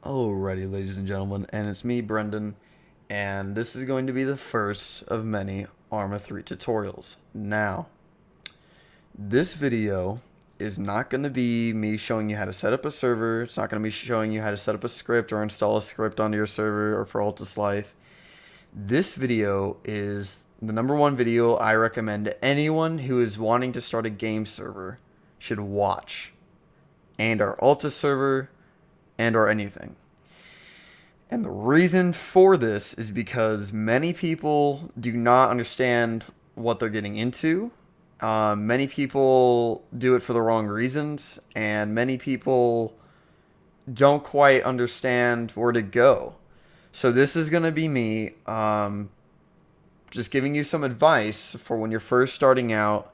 Alrighty, ladies and gentlemen, and it's me, Brendan, and this is going to be the first of many Arma 3 tutorials. Now, this video is not going to be me showing you how to set up a server. It's not going to be showing you how to set up a script or install a script onto your server or for Altis Life. This video is the number one video I recommend anyone who is wanting to start a game server should watch, and our Altis server, and or anything. And the reason for this is because many people do not understand what they're getting into. Many people do it for the wrong reasons, and many people don't quite understand where to go. So this is going to be me just giving you some advice for when you're first starting out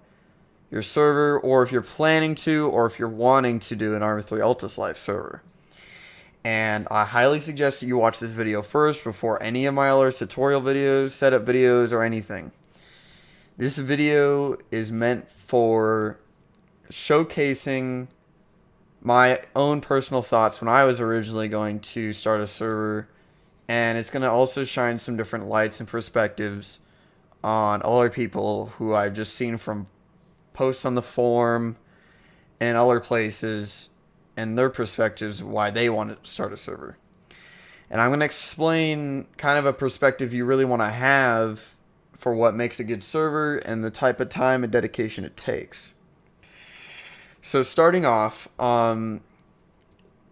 your server, or if you're planning to, or if you're wanting to do an Arma 3 Altis Life server. And I highly suggest that you watch this video first before any of my other tutorial videos, setup videos, or anything. This video is meant for showcasing my own personal thoughts when I was originally going to start a server, and it's going to also shine some different lights and perspectives on other people who I've just seen from posts on the forum and other places, and their perspectives why they want to start a server. And I'm going to explain kind of a perspective you really want to have for what makes a good server and the type of time and dedication it takes. So starting off,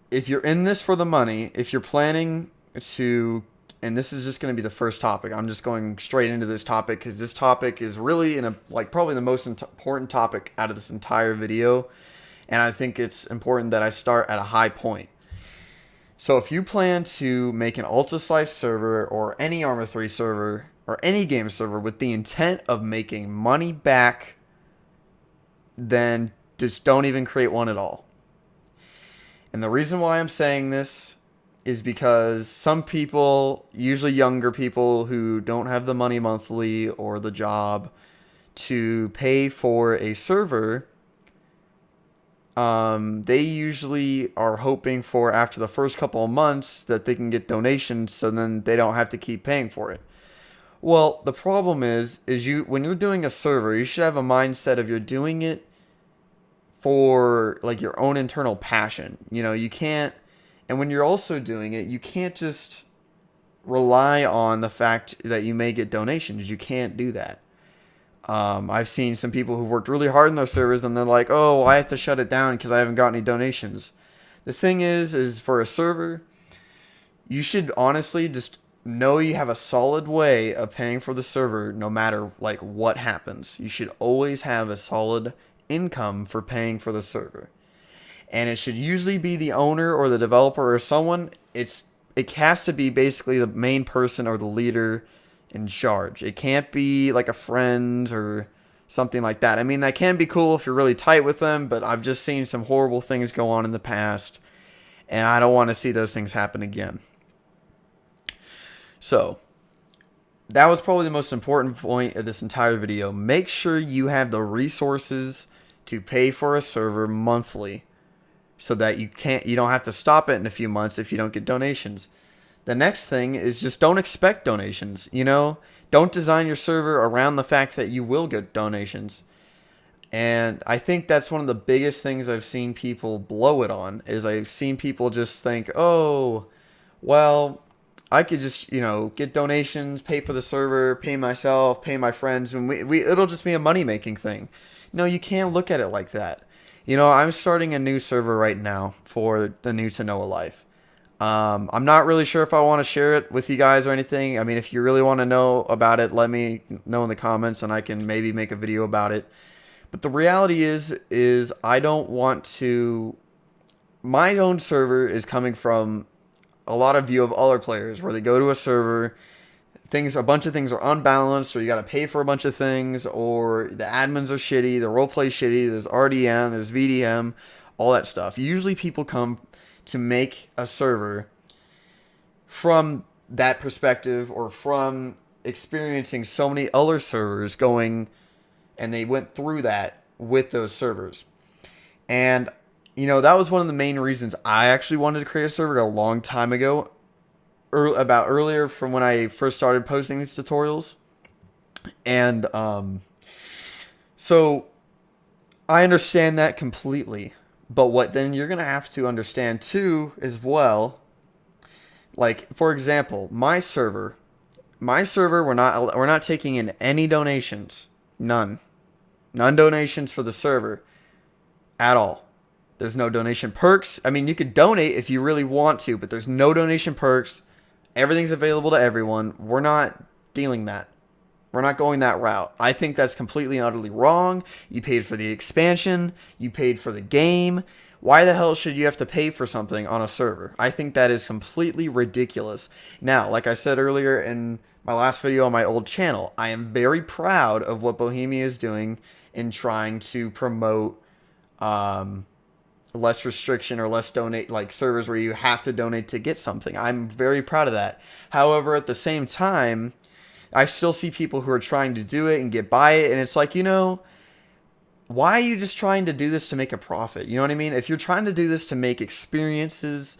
if you're in this for the money, if you're planning to, and this is just going to be the first topic, I'm just going straight into this topic because this topic is really probably the most important topic out of this entire video. And I think it's important that I start at a high point. So if you plan to make an Altis Life server or any Arma 3 server or any game server with the intent of making money back, then just don't even create one at all. And the reason why I'm saying this is because some people, usually younger people who don't have the money monthly or the job to pay for a server, they usually are hoping for after the first couple of months that they can get donations, so then they don't have to keep paying for it. Well, the problem is when you're doing a server, you should have a mindset of you're doing it for like your own internal passion. You know, you can't, and when you're also doing it, you can't just rely on the fact that you may get donations. You can't do that. I've seen some people who've worked really hard in their servers and they're like, oh, I have to shut it down because I haven't got any donations. The thing is for a server, you should honestly just know you have a solid way of paying for the server no matter like what happens. You should always have a solid income for paying for the server. And it should usually be the owner or the developer or someone. It has to be basically the main person or the leader in charge. It can't be like a friend or something like that. I mean, that can be cool if you're really tight with them, but I've just seen some horrible things go on in the past, and I don't want to see those things happen again. So, that was probably the most important point of this entire video. Make sure you have the resources to pay for a server monthly so that you don't have to stop it in a few months if you don't get donations. The next thing is just don't expect donations, you know? Don't design your server around the fact that you will get donations. And I think that's one of the biggest things I've seen people blow it on, is I've seen people just think, oh, well, I could just, get donations, pay for the server, pay myself, pay my friends, and it'll just be a money-making thing. No, you can't look at it like that. I'm starting a new server right now for the new to Noah Life. I'm not really sure if I want to share it with you guys or anything. I mean, if you really want to know about it, let me know in the comments and I can maybe make a video about it. But the reality is I don't want to. My own server is coming from a lot of view of other players where they go to a server, a bunch of things are unbalanced, or you got to pay for a bunch of things, or the admins are shitty, the roleplay is shitty, there's RDM, there's VDM, all that stuff. Usually people come to make a server from that perspective, or from experiencing so many other servers going, and they went through that with those servers. And That was one of the main reasons I actually wanted to create a server a long time ago, about earlier from when I first started posting these tutorials. And so I understand that completely. But what then you're going to have to understand too as well, like for example, my server we're not taking in any donations. None. None donations for the server at all. There's no donation perks. I mean, you could donate if you really want to, but there's no donation perks. Everything's available to everyone. We're not dealing that. We're not going that route. I think that's completely and utterly wrong. You paid for the expansion. You paid for the game. Why the hell should you have to pay for something on a server? I think that is completely ridiculous. Now, like I said earlier in my last video on my old channel, I am very proud of what Bohemia is doing in trying to promote less restriction or less donate, like servers where you have to donate to get something. I'm very proud of that. However, at the same time, I still see people who are trying to do it and get by it, and it's like, why are you just trying to do this to make a profit? You know what I mean? If you're trying to do this to make experiences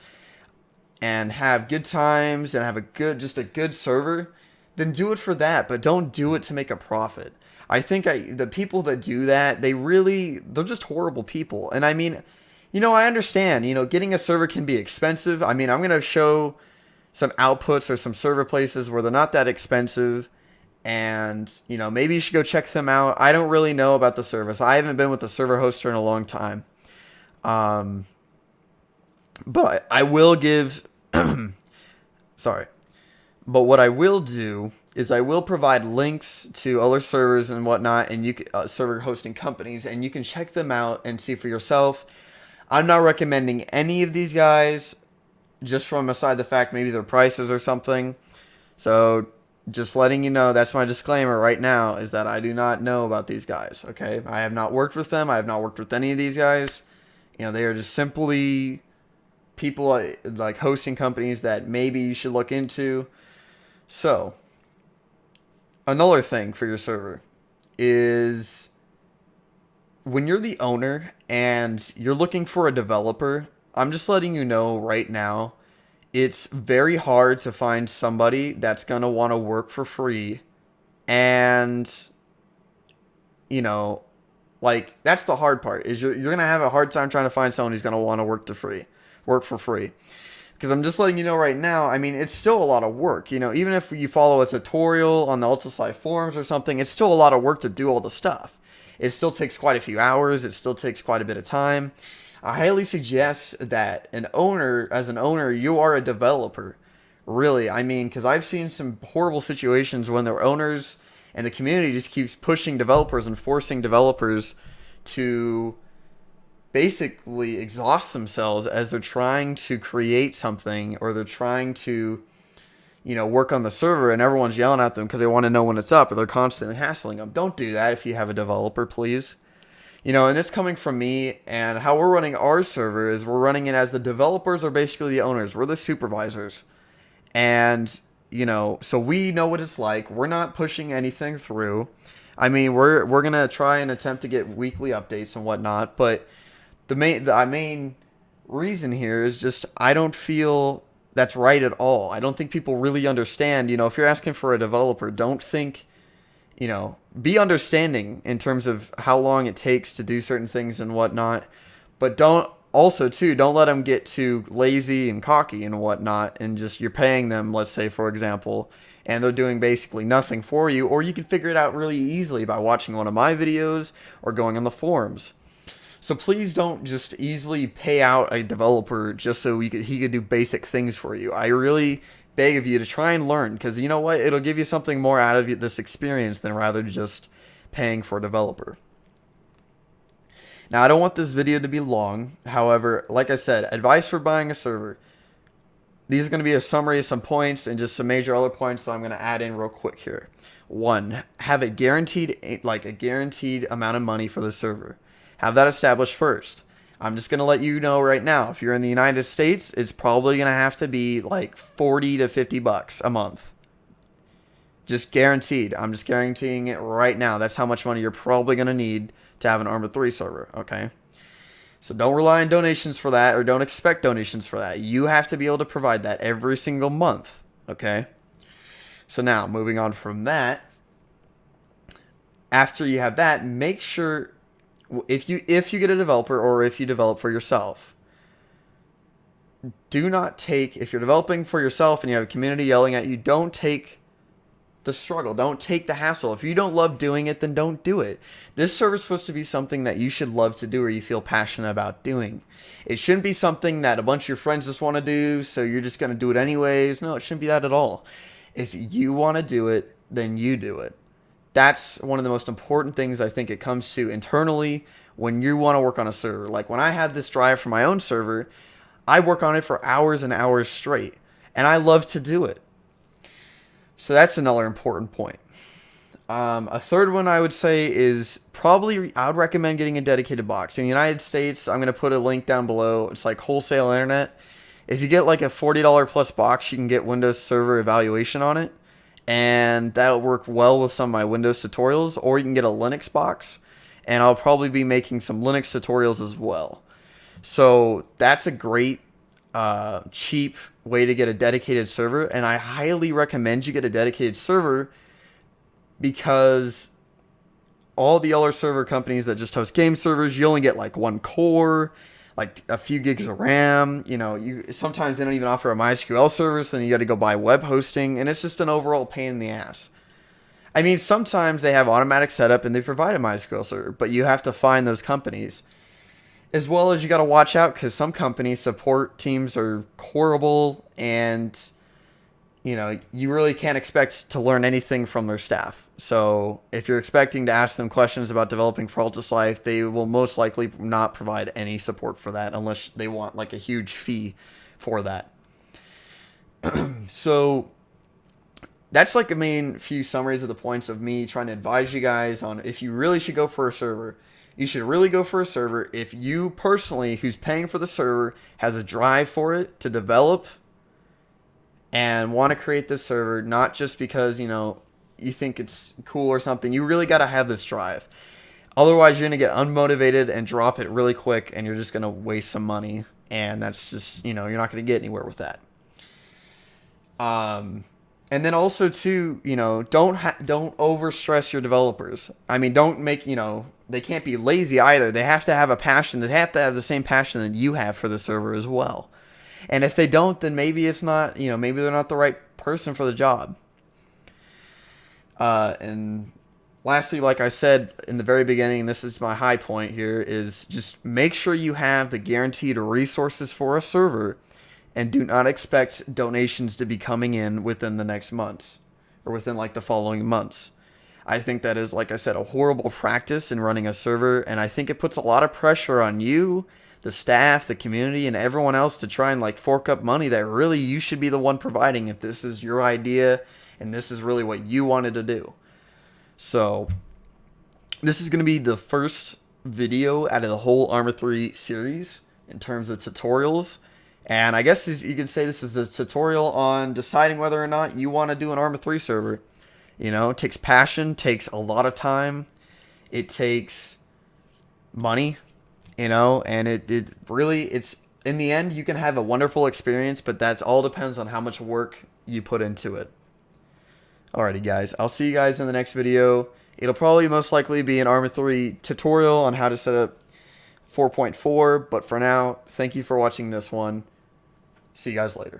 and have good times and have just a good server, then do it for that, but don't do it to make a profit. I think the people that do that, they're just horrible people. And I mean, I understand, getting a server can be expensive. I mean, I'm going to show some outputs or some server places where they're not that expensive, and maybe you should go check them out. I don't really know about the service. I haven't been with a server hoster in a long time, but I will give sorry, but what I will do is I will provide links to other servers and whatnot, and server hosting companies, and you can check them out and see for yourself. I'm not recommending any of these guys, just from aside the fact maybe their prices or something. So just letting you know, that's my disclaimer right now, is that I do not know about these guys, okay? I have not worked with them. I have not worked with any of these guys. They are just simply people like hosting companies that maybe you should look into. So, another thing for your server is when you're the owner and you're looking for a developer, I'm just letting you know right now, it's very hard to find somebody that's going to want to work for free. And, like, that's the hard part, is you're going to have a hard time trying to find someone who's going to want to work for free. Because I'm just letting you know right now, I mean, it's still a lot of work. Even if you follow a tutorial on the Altis Life forums or something, it's still a lot of work to do all the stuff. It still takes quite a few hours. It still takes quite a bit of time. I highly suggest that as an owner, you are a developer. Really, I mean, because I've seen some horrible situations when their owners and the community just keeps pushing developers and forcing developers to basically exhaust themselves as they're trying to create something, or they're trying to, work on the server, and everyone's yelling at them because they want to know when it's up, or they're constantly hassling them. Don't do that if you have a developer, please. And it's coming from me, and how we're running our server is we're running it as the developers are basically the owners. We're the supervisors. And, so we know what it's like. We're not pushing anything through. I mean, we're going to try and attempt to get weekly updates and whatnot, but the main reason here is just I don't feel that's right at all. I don't think people really understand. If you're asking for a developer, don't think, be understanding in terms of how long it takes to do certain things and whatnot. But don't let them get too lazy and cocky and whatnot, and just you're paying them, let's say, for example, and they're doing basically nothing for you, or you can figure it out really easily by watching one of my videos or going on the forums. So please don't just easily pay out a developer just so he could do basic things for you. I really beg of you to try and learn, because you know what? It'll give you something more out of this experience than rather just paying for a developer. Now, I don't want this video to be long. However, like I said, advice for buying a server. These are going to be a summary of some points and just some major other points that I'm going to add in real quick here. 1, have a guaranteed amount of money for the server. Have that established first. I'm just going to let you know right now, if you're in the United States, it's probably going to have to be like 40 to 50 bucks a month. Just guaranteed. I'm just guaranteeing it right now. That's how much money you're probably going to need to have an Arma 3 server, okay? So don't rely on donations for that, or don't expect donations for that. You have to be able to provide that every single month, okay? So now, moving on from that, after you have that, make sure if you get a developer or if you develop for yourself, do not take, if you're developing for yourself and you have a community yelling at you, don't take the struggle. Don't take the hassle. If you don't love doing it, then don't do it. This server is supposed to be something that you should love to do or you feel passionate about doing. It shouldn't be something that a bunch of your friends just want to do, so you're just going to do it anyways. No, it shouldn't be that at all. If you want to do it, then you do it. That's one of the most important things I think it comes to internally when you want to work on a server. Like when I had this drive for my own server, I work on it for hours and hours straight, and I love to do it. So that's another important point. A third one I would say is probably I would recommend getting a dedicated box. In the United States, I'm going to put a link down below. It's like wholesale internet. If you get like a $40 plus box, you can get Windows Server Evaluation on it. And that'll work well with some of my Windows tutorials. Or you can get a Linux box. And I'll probably be making some Linux tutorials as well. So that's a great cheap way to get a dedicated server, and I highly recommend you get a dedicated server because all the other server companies that just host game servers, you only get like one core, like a few gigs of RAM. You know, sometimes they don't even offer a MySQL server, so then you got to go buy web hosting, and it's just an overall pain in the ass. I mean, sometimes they have automatic setup and they provide a MySQL server, but you have to find those companies. As well as you got to watch out because some companies' support teams are horrible, and you know you really can't expect to learn anything from their staff. So if you're expecting to ask them questions about developing for Altis Life, they will most likely not provide any support for that unless they want like a huge fee for that. So that's like the main few summaries of the points of me trying to advise you guys on if you really should go for a server. You should really go for a server if you personally, who's paying for the server, has a drive for it to develop and want to create this server, not just because, you know, you think it's cool or something. You really got to have this drive. Otherwise, you're going to get unmotivated and drop it really quick, and you're just going to waste some money. And that's just, you know, you're not going to get anywhere with that. And then also too, you know, don't overstress your developers. I mean, don't make, you know, they can't be lazy either. They have to have a passion. They have to have the same passion that you have for the server as well. And if they don't, then maybe it's not, you know, maybe they're not the right person for the job. And lastly, like I said in the very beginning, this is my high point here, is just make sure you have the guaranteed resources for a server. And do not expect donations to be coming in within the next months or within like the following months. I think that is, like I said, a horrible practice in running a server. And I think it puts a lot of pressure on you, the staff, the community, and everyone else to try and like fork up money that really you should be the one providing if this is your idea and this is really what you wanted to do. So this is going to be the first video out of the whole Arma 3 series in terms of tutorials. And I guess you could say this is a tutorial on deciding whether or not you want to do an Arma 3 server. You know, it takes passion, takes a lot of time, it takes money, you know, and it really, it's, in the end, you can have a wonderful experience, but that all depends on how much work you put into it. Alrighty, guys, I'll see you guys in the next video. It'll probably most likely be an Arma 3 tutorial on how to set up 4.4, but for now, thank you for watching this one. See you guys later.